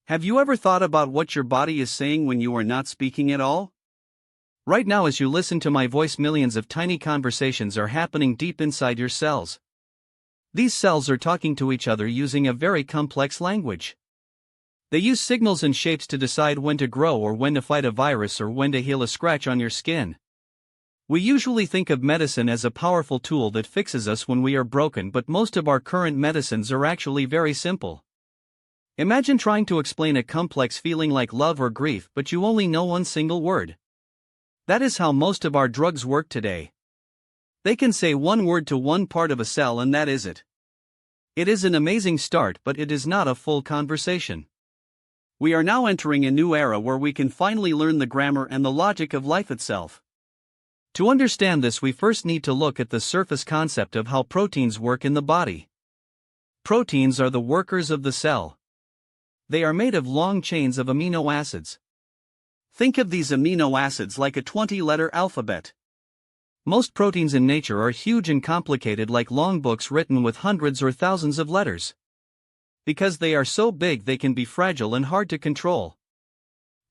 Have you ever thought about what your body is saying when you are not speaking at all? Right now, as you listen to my voice, millions of tiny conversations are happening deep inside your cells. These cells are talking to each other using a very complex language. They use signals and shapes to decide when to grow or when to fight a virus or when to heal a scratch on your skin. We usually think of medicine as a powerful tool that fixes us when we are broken, but most of our current medicines are actually very simple. Imagine trying to explain a complex feeling like love or grief, but you only know one single word. That is how most of our drugs work today. They can say one word to one part of a cell and that is it. It is an amazing start, but it is not a full conversation. We are now entering a new era where we can finally learn the grammar and the logic of life itself. To understand this, we first need to look at the surface concept of how proteins work in the body. Proteins are the workers of the cell. They are made of long chains of amino acids. Think of these amino acids like a 20-letter alphabet. Most proteins in nature are huge and complicated, like long books written with hundreds or thousands of letters. Because they are so big, they can be fragile and hard to control.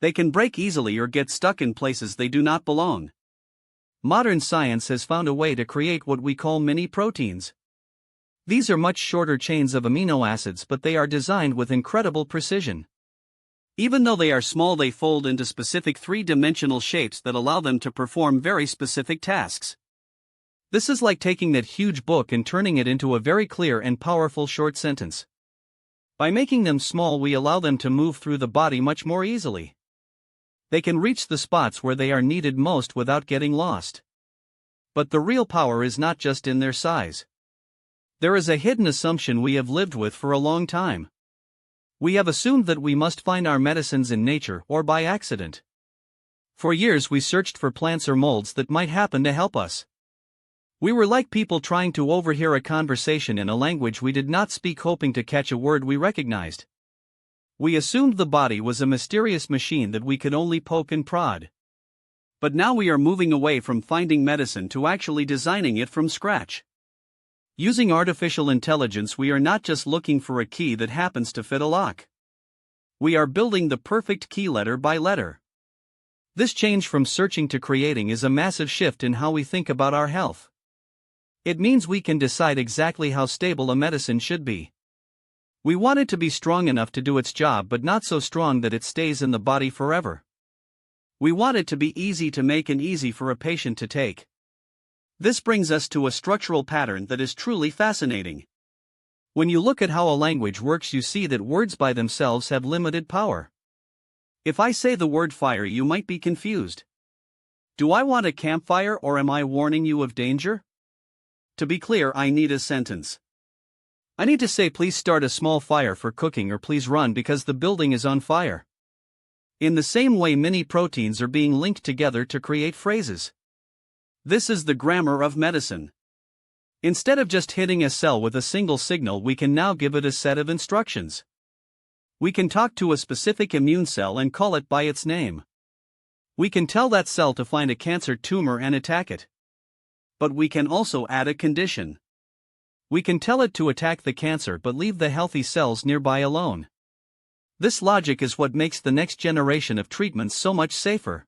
They can break easily or get stuck in places they do not belong. Modern science has found a way to create what we call mini proteins. These are much shorter chains of amino acids, but they are designed with incredible precision. Even though they are small, they fold into specific three-dimensional shapes that allow them to perform very specific tasks. This is like taking that huge book and turning it into a very clear and powerful short sentence. By making them small, we allow them to move through the body much more easily. They can reach the spots where they are needed most without getting lost. But the real power is not just in their size. There is a hidden assumption we have lived with for a long time. We have assumed that we must find our medicines in nature or by accident. For years we searched for plants or molds that might happen to help us. We were like people trying to overhear a conversation in a language we did not speak, hoping to catch a word we recognized. We assumed the body was a mysterious machine that we could only poke and prod. But now we are moving away from finding medicine to actually designing it from scratch. Using artificial intelligence, we are not just looking for a key that happens to fit a lock. We are building the perfect key letter by letter. This change from searching to creating is a massive shift in how we think about our health. It means we can decide exactly how stable a medicine should be. We want it to be strong enough to do its job, but not so strong that it stays in the body forever. We want it to be easy to make and easy for a patient to take. This brings us to a structural pattern that is truly fascinating. When you look at how a language works, you see that words by themselves have limited power. If I say the word fire, you might be confused. Do I want a campfire or am I warning you of danger? To be clear, I need a sentence. I need to say, please start a small fire for cooking, or please run because the building is on fire. In the same way, many proteins are being linked together to create phrases. This is the grammar of medicine. Instead of just hitting a cell with a single signal, we can now give it a set of instructions. We can talk to a specific immune cell and call it by its name. We can tell that cell to find a cancer tumor and attack it. But we can also add a condition. We can tell it to attack the cancer but leave the healthy cells nearby alone. This logic is what makes the next generation of treatments so much safer.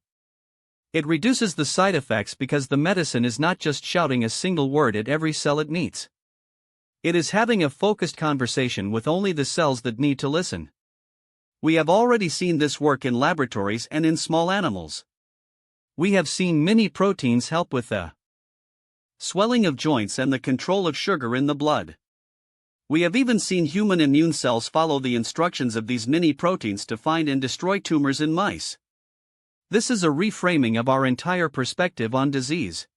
It reduces the side effects because the medicine is not just shouting a single word at every cell it meets. It is having a focused conversation with only the cells that need to listen. We have already seen this work in laboratories and in small animals. We have seen mini proteins help with the swelling of joints and the control of sugar in the blood. We have even seen human immune cells follow the instructions of these mini proteins to find and destroy tumors in mice. This is a reframing of our entire perspective on disease.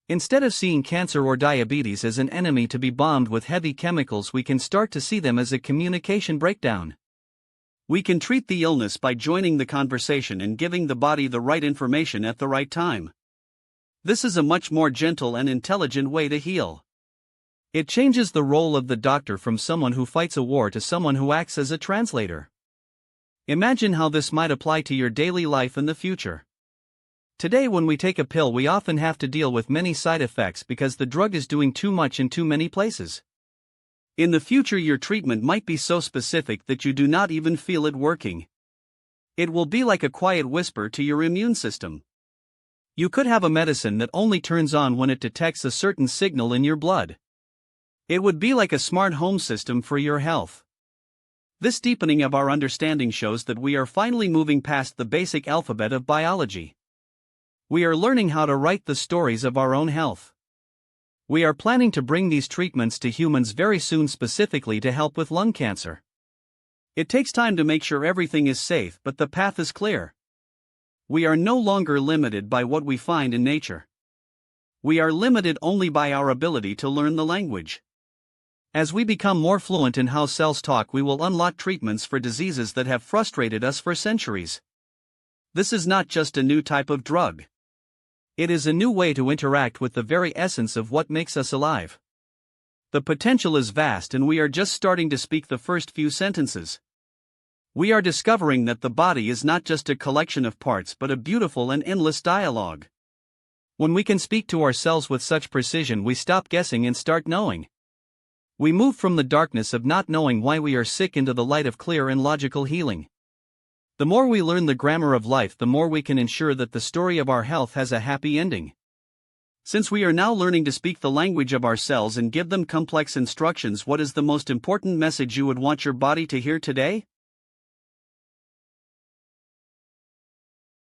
Instead of seeing cancer or diabetes as an enemy to be bombed with heavy chemicals, we can start to see them as a communication breakdown. We can treat the illness by joining the conversation and giving the body the right information at the right time. This is a much more gentle and intelligent way to heal. It changes the role of the doctor from someone who fights a war to someone who acts as a translator. Imagine how this might apply to your daily life in the future. Today, when we take a pill, we often have to deal with many side effects because the drug is doing too much in too many places. In the future, your treatment might be so specific that you do not even feel it working. It will be like a quiet whisper to your immune system. You could have a medicine that only turns on when it detects a certain signal in your blood. It would be like a smart home system for your health. This deepening of our understanding shows that we are finally moving past the basic alphabet of biology. We are learning how to write the stories of our own health. We are planning to bring these treatments to humans very soon, specifically to help with lung cancer. It takes time to make sure everything is safe, but the path is clear. We are no longer limited by what we find in nature. We are limited only by our ability to learn the language. As we become more fluent in how cells talk, we will unlock treatments for diseases that have frustrated us for centuries. This is not just a new type of drug. It is a new way to interact with the very essence of what makes us alive. The potential is vast, and we are just starting to speak the first few sentences. We are discovering that the body is not just a collection of parts but a beautiful and endless dialogue. When we can speak to ourselves with such precision, we stop guessing and start knowing. We move from the darkness of not knowing why we are sick into the light of clear and logical healing. The more we learn the grammar of life, the more we can ensure that the story of our health has a happy ending. Since we are now learning to speak the language of our cells and give them complex instructions, what is the most important message you would want your body to hear today?